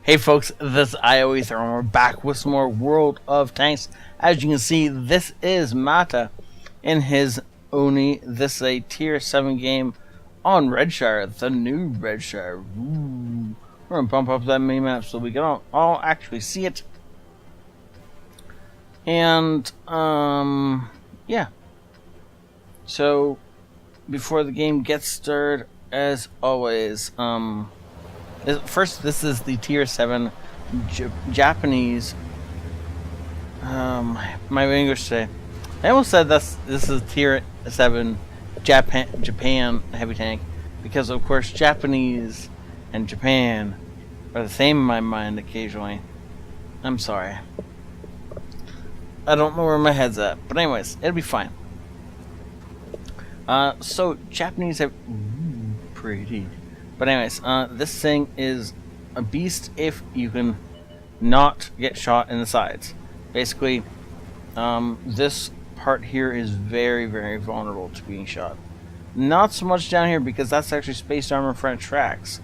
Hey folks, this is IoE and we're back with some more World of Tanks. As you can see, this is Mata in his Oni. This is a tier 7 game on Redshire, the new Redshire. Ooh. We're gonna bump up that mini-map so we can all actually see it. And, yeah. So, before the game gets started, as always, first, this is the tier 7 Japanese. My English today. I almost said this is tier 7 Japan heavy tank because, of course, Japanese and Japan are the same in my mind occasionally. I'm sorry. I don't know where my head's at, but anyways, it'll be fine. So Japanese have pretty. But anyways, this thing is a beast if you can not get shot in the sides. Basically, this part here is very, very vulnerable to being shot. Not so much down here because that's actually spaced armor front tracks.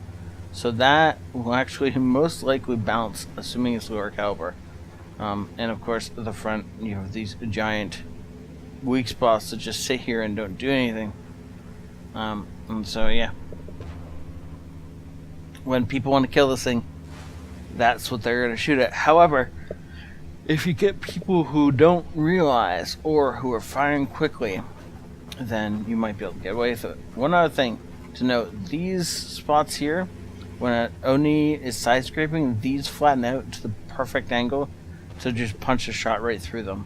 So that will actually most likely bounce, assuming it's lower caliber. And of course, the front, you have these giant weak spots that just sit here and don't do anything. And so, yeah. When people want to kill this thing, that's what they're going to shoot at. However, if you get people who don't realize or who are firing quickly, then you might be able to get away with it. One other thing to note, these spots here, when an Oni is side scraping, these flatten out to the perfect angle to just punch a shot right through them.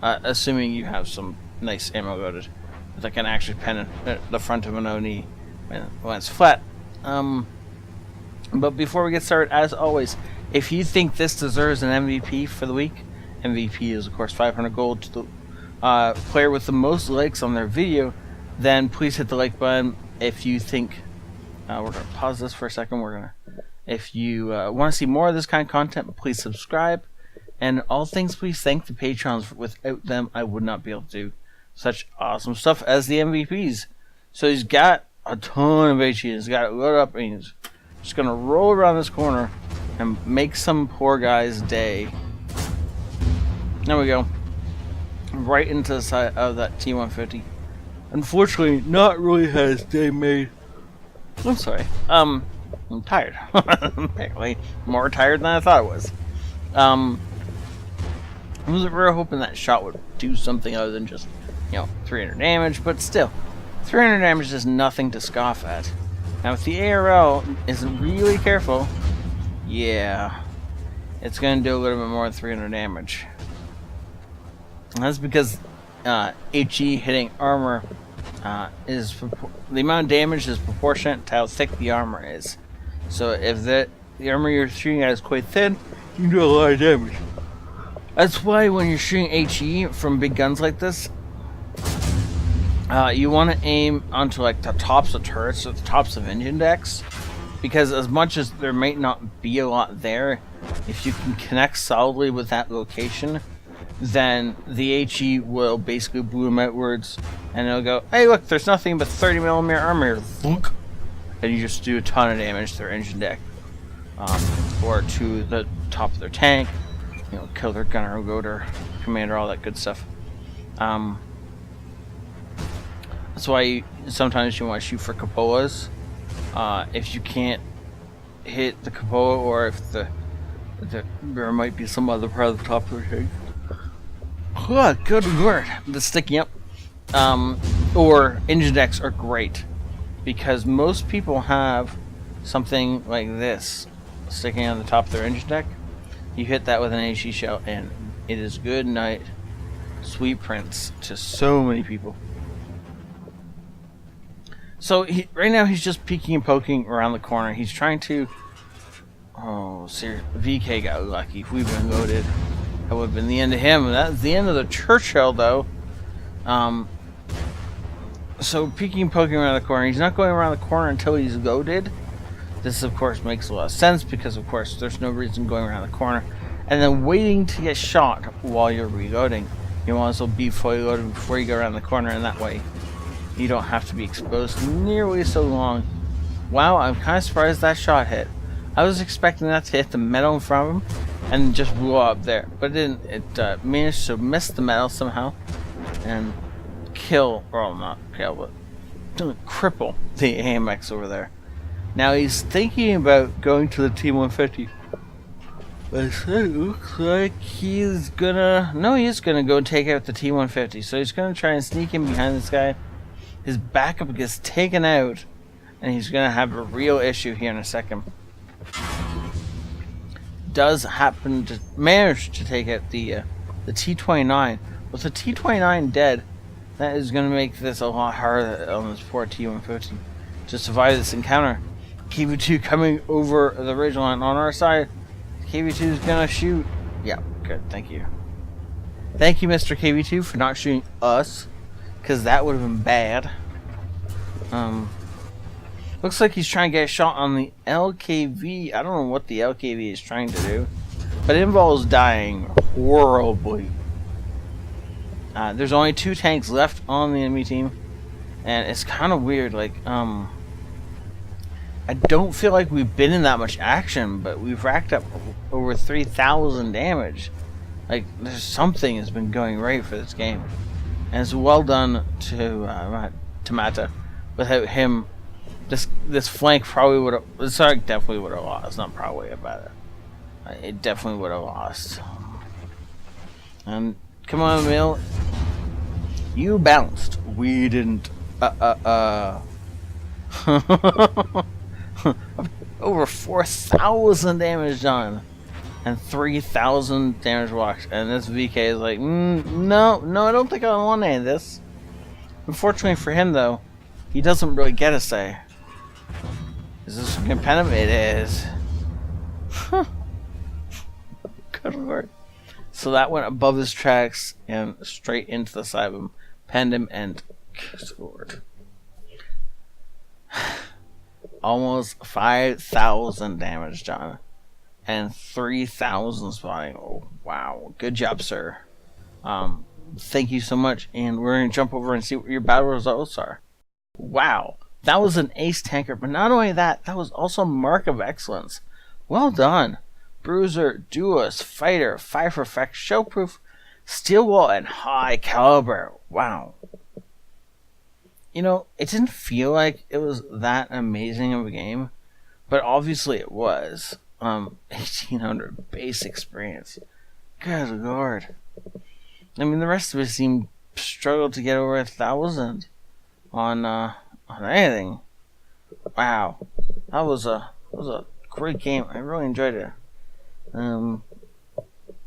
Assuming you have some nice ammo loaded that can actually pen the front of an Oni when it's flat. But before we get started, as always, if you think this deserves an MVP for the week, MVP is of course 500 gold to the player with the most likes on their video, then please hit the like button. If you think, we're gonna pause this for a second. If you want to see more of this kind of content, please subscribe. And all things, please thank the patrons. Without them, I would not be able to do such awesome stuff as the MVPs. So he's got a ton of HE. He's got it loaded up, and he's just gonna roll around this corner and make some poor guy's day. There we go. Right into the side of that T-150. Unfortunately, not really had his day made. I'm sorry. I'm tired. Apparently, more tired than I thought it was. I wasn't really hoping that shot would do something other than just, 300 damage, but still, 300 damage is nothing to scoff at. Now, if the ARL isn't really careful, yeah, it's going to do a little bit more than 300 damage. And that's because HE hitting armor the amount of damage is proportionate to how thick the armor is. So if the armor you're shooting at is quite thin, you can do a lot of damage. That's why when you're shooting HE from big guns like this, you want to aim onto like the tops of turrets or the tops of engine decks, because as much as there might not be a lot there, if you can connect solidly with that location, then the HE will basically boom outwards, and it'll go, hey look, there's nothing but 30mm armor here, and you just do a ton of damage to their engine deck, or to the top of their tank, kill their gunner, rotor, commander, all that good stuff. That's why sometimes you want to shoot for cupolas. If you can't hit the cupola, or if there might be some other part of the top of the tank. Oh, good lord, the sticking up. Or engine decks are great because most people have something like this sticking on the top of their engine deck. You hit that with an HE shell, and it is good night, sweet prince to so many people. So right now he's just peeking and poking around the corner. He's trying to. Oh, seriously, VK got lucky. If we'd been loaded, that would have been the end of him. That's the end of the Churchill, though. So peeking and poking around the corner. He's not going around the corner until he's loaded. This, of course, makes a lot of sense because, of course, there's no reason going around the corner and then waiting to get shot while you're reloading. You want to be fully loaded before you go around the corner, and that way you don't have to be exposed nearly so long. Wow, I'm kind of surprised that shot hit. I was expecting that to hit the metal in front of him and just blow up there, but it didn't. It managed to miss the metal somehow and kill, or not kill, but cripple the AMX over there. Now he's thinking about going to the T150. But it looks like he's gonna... No, he is gonna go take out the T150. So he's gonna try and sneak in behind this guy. His backup gets taken out, and he's gonna have a real issue here in a second. Does happen to manage to take out the T29. With the T29 dead, that is gonna make this a lot harder on this poor T150 to survive this encounter. KV2 coming over the ridgeline on our side. KV2 is gonna shoot. Yeah, good. Thank you. Thank you, Mr. KV2, for not shooting us, because that would have been bad. Looks like he's trying to get a shot on the LKV. I don't know what the LKV is trying to do, but it involves dying horribly. There's only 2 tanks left on the enemy team, and it's kind of weird. Like, I don't feel like we've been in that much action, but we've racked up over 3,000 damage. Like, there's something has been going right for this game, and it's well done to Mata. Without him, this flank probably would have. Sorry, definitely would have lost. Not probably about it. It definitely would have lost. And come on, Mill. You bounced. We didn't. Over 4,000 damage done and 3,000 damage walks, and this VK is like, no, I don't think I want any of this. Unfortunately for him, though, he doesn't really get a say. Is this competitive? It is. Good lord. So that went above his tracks and straight into the side of him, penned him, and scored. Almost 5,000 damage done and 3,000 spotting. Oh, wow. Good job, sir. Thank you so much, and we're going to jump over and see what your battle results are. Wow. That was an ace tanker, but not only that, that was also a mark of excellence. Well done. Bruiser, Duelist, Fighter, Fire for Effect, Showproof, Steel Wall, and High Caliber. Wow. You know, it didn't feel like it was that amazing of a game, but obviously it was. 1,800 base experience. Good lord. I mean, the rest of us seemed struggled to get over 1,000 on anything. Wow, that was a great game. I really enjoyed it.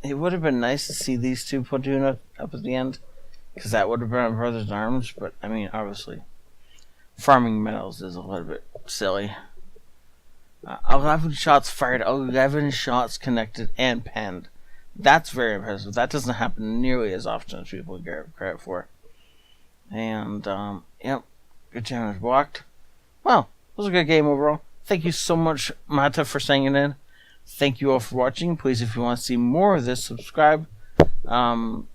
It would have been nice to see these two platoon up at the end, because that would have been a Brothers in Arms, but I mean, obviously, farming metals is a little bit silly. 11 shots fired, 11 shots connected and penned. That's very impressive. That doesn't happen nearly as often as people get credit for. And, yep, good damage blocked. Well, it was a good game overall. Thank you so much, Mata, for sending it in. Thank you all for watching. Please, if you want to see more of this, subscribe. And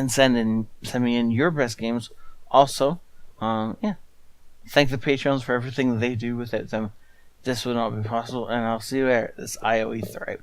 send me in your best games. Also, yeah. Thank the Patreons for everything they do. Without them, this would not be possible. And I'll see you there. This IOE Thrive.